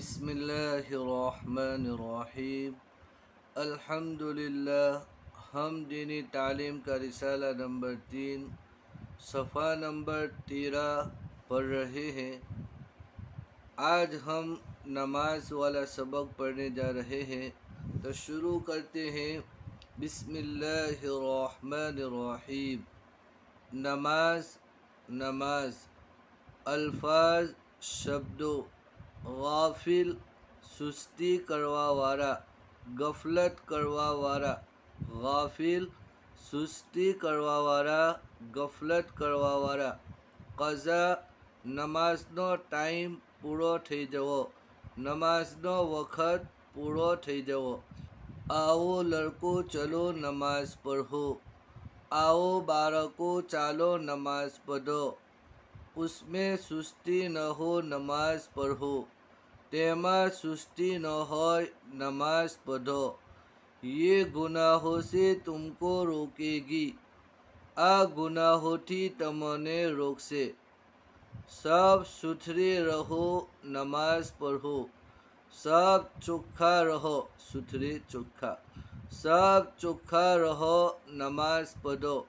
बिस्मिल्लाहिर्रहमानिर्रहीम। अल्हम्दुलिल्लाह। हम दीनी तालीम का रिसाला नंबर 3 सफ़ा नंबर 13 पढ़ रहे हैं। आज हम नमाज वाला सबक पढ़ने जा रहे हैं, तो शुरू करते हैं। बिस्मिल्लाहिर्रहमानिर्रहीम। नमाज नमाज। अल्फाज शब्दों गाफिल सुस्ती करवावारा, गफलत करवावारा। गाफिल सुस्ती करवावारा, गफलत करवावारा। कज़ा नमाजनो टाइम पूरो થઈ જવો, નમાઝનો વખત પૂરો થઈ જવો। आओ लड़को चलो नमाज पढ़ो, आओ बाળકો ચાલો नमाज पढ़ो। उसमें सुस्ती न हो नमाज पढ़ो, तेमा सुस्ती न हो नमाज पढ़ो। ये गुनाहों से तुमको रोकेगी, आ गुनाहोथी तमने रोकसे। सब सुथरे रहो नमाज पढ़ो, सब चोख्खा रहो। सुथरे चोख्खा, सब चोख्खा रहो नमाज पढ़ो।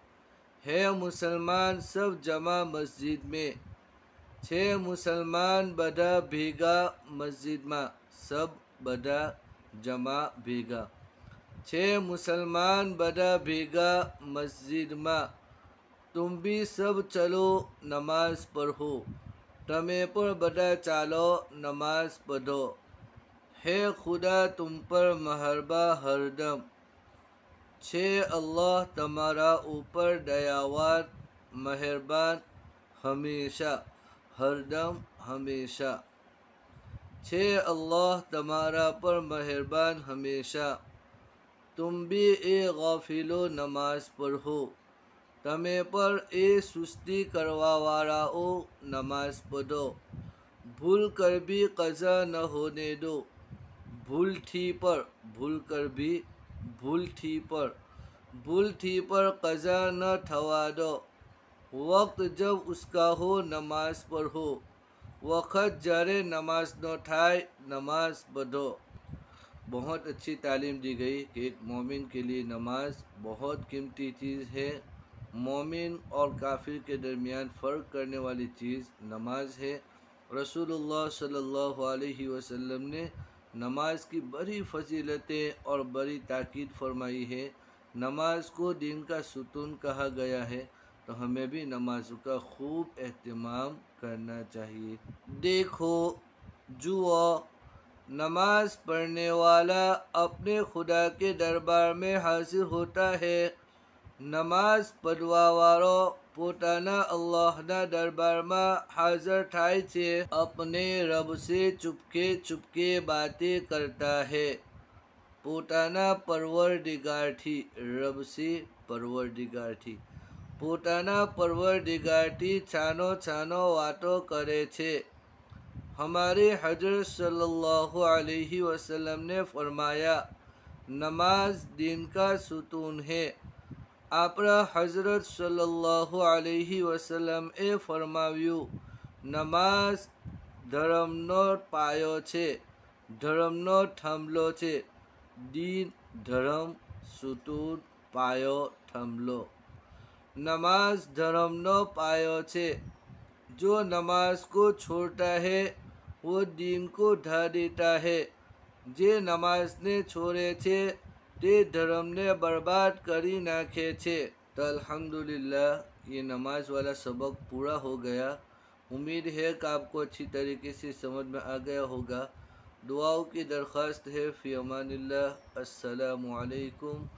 है मुसलमान सब जमा मस्जिद में, छे मुसलमान बधा भेगा मस्जिद में। सब बधा जमा भेगा, छे मुसलमान बधा भेगा मस्जिद में। तुम भी सब चलो नमाज पढ़ो, तमे पर बधा चालो नमाज पढ़ो। है खुदा तुम पर मेहरबा हरदम, छे अल्लाह तमारा ऊपर दयावान मेहरबान हमेशा। हरदम हमेशा, छे अल्लाह तमारा पर मेहरबान हमेशा। तुम भी ए गाफिलो नमाज पढ़ो, तमे पर ए सुस्ती करवावाराओ नमाज पढ़ो। भूल कर भी कज़ा न होने दो, भूल थी पर। भूल कर भी भूल थी पर, भूल थी पर कज़ा न थवा दो। वक्त जब उसका हो नमाज पढ़ो, वक़्त जारे नमाज न थाय नमाज पढ़ो। बहुत अच्छी तालीम दी गई कि एक मोमिन के लिए नमाज बहुत कीमती चीज़ है। मोमिन और काफिर के दरमियान फ़र्क करने वाली चीज़ नमाज है। रसूलुल्लाह सल्लल्लाहु अलैहि वसल्लम ने नमाज की बड़ी फजीलतें और बड़ी ताकीद फरमाई है। नमाज को दीन का सुतून कहा गया है, तो हमें भी नमाज का खूब एहतमाम करना चाहिए। देखो जुओ, नमाज पढ़ने वाला अपने खुदा के दरबार में हाजिर होता है। नमाज पढ़वावारो पोताना अल्लाहना दरबार में हाजिर थाय छे। अपने रब से चुपके चुपके बातें करता है। पोताना परवरदिगारथी, रब से परवरदिगारथी, पोताना परवरदिगारथी छानो छानो वातो करे छे। हमारे हजरत सल्लल्लाहु अलैहि वसल्लम ने फरमाया, नमाज दीन का सुतून है। आपरा हजरत सल्लल्लाहु अलैहि वसल्लम ए फरमाव्यू, नमाज धर्मनो पायो छे, धर्मनो थंभलो छे। दीन धर्म सुतून पायो थंभलो। नमाज धर्मनो पायो छे। जो नमाज को छोड़ता है वो दीन को ढा देता है। जे नमाज ने छोड़े छे ते धर्म ने बर्बाद करी नाखे छे। तो अल्हम्दुलिल्लाह ये नमाज वाला सबक पूरा हो गया। उम्मीद है कि आपको अच्छी तरीके से समझ में आ गया होगा। दुआओं की दरख्वास्त है। फ़ी अमानिल्लाह। अस्सलामु अलैकुम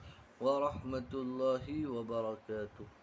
व रहमतुल्लाहि व बरकातुहू।